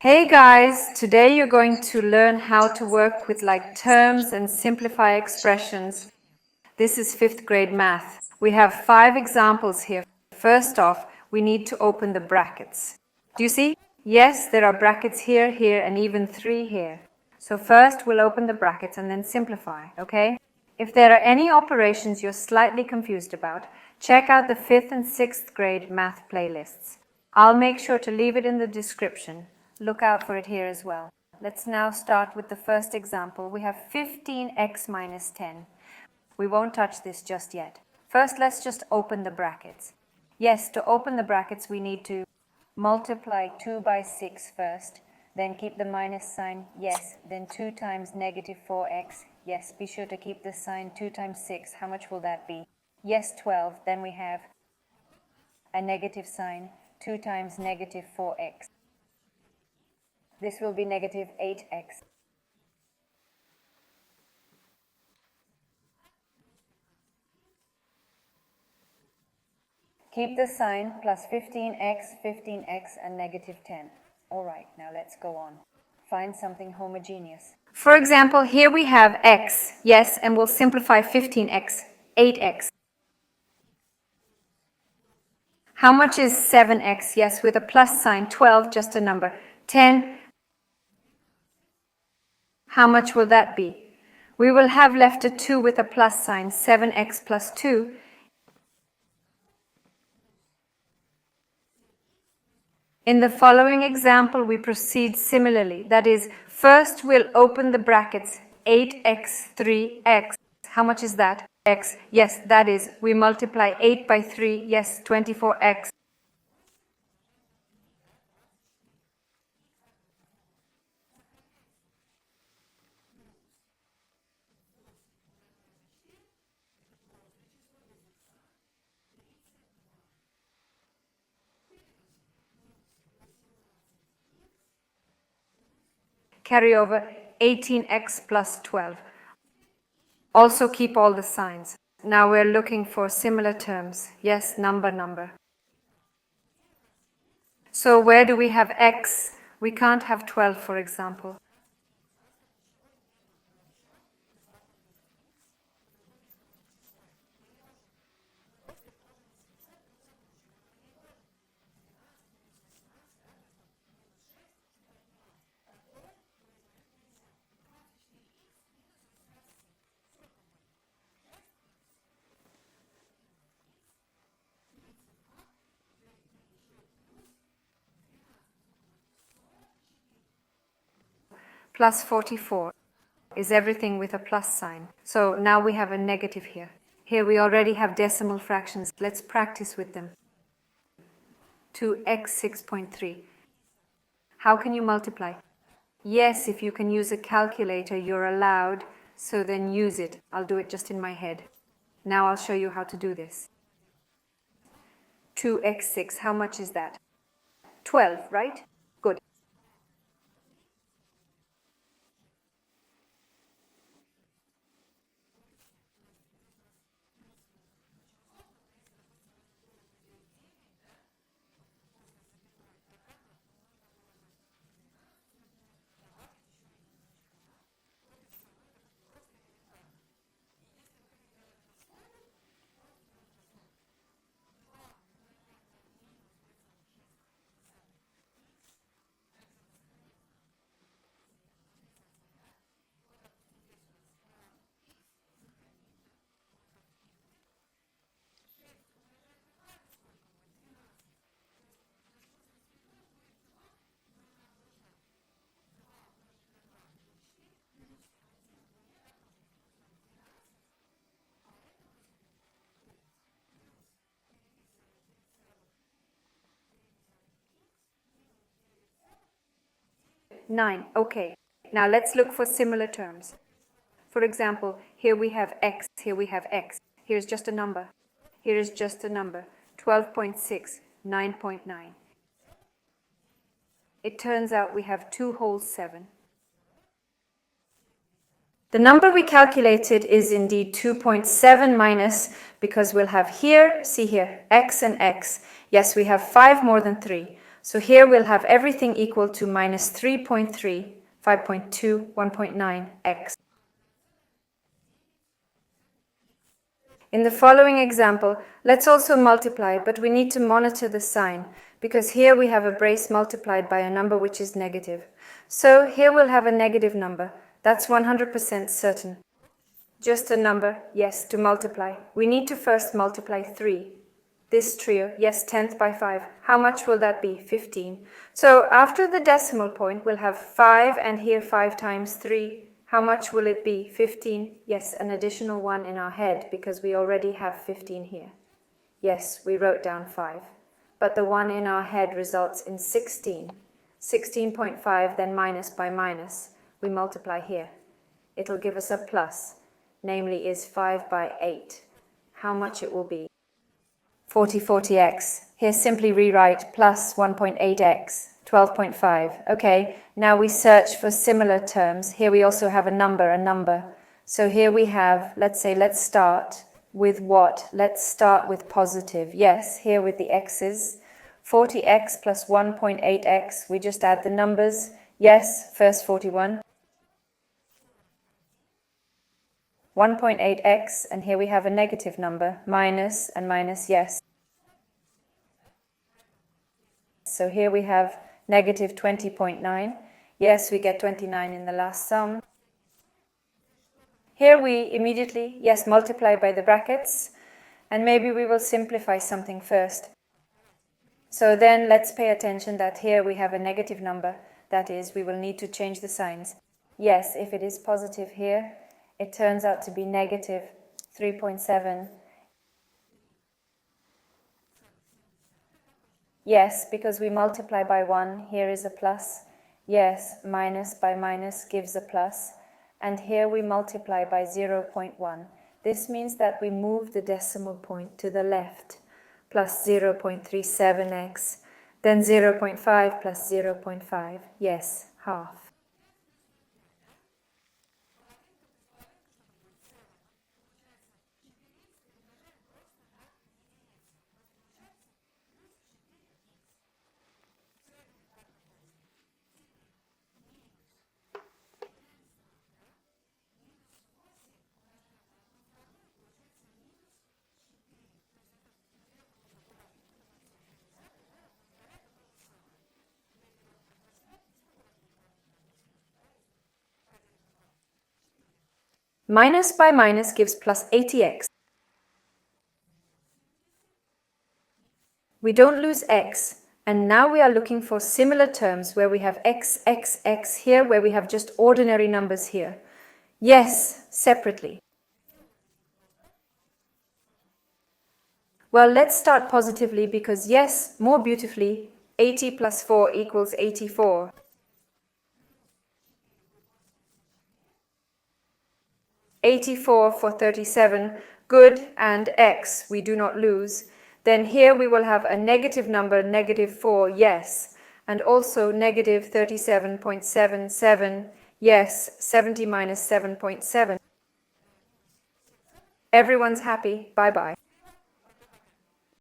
Hey guys, today you're going to learn how to work with like terms and simplify expressions. This is 5th grade math. We have 5 examples here. First off, we need to open the brackets. Do you see? Yes, there are brackets here, here, and even 3 here. So first we'll open the brackets and then simplify, okay? If there are any operations you're slightly confused about, check out the 5th and 6th grade math playlists. I'll make sure to leave it in the description. Look out for it here as well. Let's now start with the first example. We have 15x minus 10. We won't touch this just yet. First, let's just open the brackets. Yes, to open the brackets, we need to multiply 2 by 6 first, then keep the minus sign, yes, then 2 times negative 4x, yes, be sure to keep the sign 2 times 6, how much will that be? Yes, 12, then we have a negative sign, 2 times negative 4x. This will be negative 8x. Keep the sign plus 15x, and negative 10. All right, now let's go on. Find something homogeneous. For example, here we have x, yes, and we'll simplify 15x, 8x. How much is 7x? Yes, with a plus sign, 12, just a number. 10. How much will that be? We will have left a 2 with a plus sign, 7x plus 2. In the following example, we proceed similarly. That is, first we'll open the brackets, 8x, 3x. How much is that? X. Yes, that is, we multiply 8 by 3. Yes, 24x. Carry over 18x plus 12. Also keep all the signs. Now we're looking for similar terms. Yes, number. So where do we have x? We can't have 12, for example. Plus 44 is everything with a plus sign. So now we have a negative here. Here we already have decimal fractions. Let's practice with them. 2x 6.3. How can you multiply? Yes, if you can use a calculator, you're allowed, so then use it. I'll do it just in my head. Now I'll show you how to do this. 2x6, how much is that? 12, right? Good. Nine. Okay. Now let's look for similar terms. For example, here we have x, here we have x. Here's just a number. Here is just a number. 12.6, 9.9. It turns out we have 2 whole 7. The number we calculated is indeed 2.7 minus, because we'll have here, see here, x and x. Yes, we have 5 more than 3. So here we'll have everything equal to minus 3.3, 5.2, 1.9x. In the following example, let's also multiply, but we need to monitor the sign, because here we have a brace multiplied by a number which is negative. So here we'll have a negative number. That's 100% certain. Just a number, yes, to multiply. We need to first multiply 3. This trio, yes, 10th by 5. How much will that be? 15. So after the decimal point, we'll have 5, and here 5 times 3. How much will it be? 15. Yes, an additional 1 in our head, because we already have 15 here. Yes, we wrote down 5. But the 1 in our head results in 16. 16.5, then minus by minus. We multiply here. It'll give us a plus, namely is 5 by 8. How much it will be? 40x. Here simply rewrite plus 1.8x, 12.5. Okay, now we search for similar terms. Here we also have a number. So here we have, let's start with what? Let's start with positive. Yes, here with the x's. 40x plus 1.8x. We just add the numbers. Yes, first 41. 1.8x, and here we have a negative number, minus and minus, yes. So here we have negative 20.9. Yes, we get 29 in the last sum. Here we immediately, yes, multiply by the brackets, and maybe we will simplify something first. So then let's pay attention that here we have a negative number. That is, we will need to change the signs. Yes, if it is positive here, it turns out to be negative 3.7. Yes, because we multiply by 1, here is a plus. Yes, minus by minus gives a plus. And here we multiply by 0.1. This means that we move the decimal point to the left, plus 0.37x, then 0.5 plus 0.5, yes, half. Minus by minus gives plus 80x. We don't lose x, and now we are looking for similar terms where we have x, x, x here, where we have just ordinary numbers here. Yes, separately. Well, let's start positively because yes, more beautifully, 80 plus 4 equals 84. 84 for 37, good, and x, we do not lose. Then here we will have a negative number, negative 4, yes, and also negative 37.77, yes, 70 minus 7.7. Everyone's happy, bye-bye.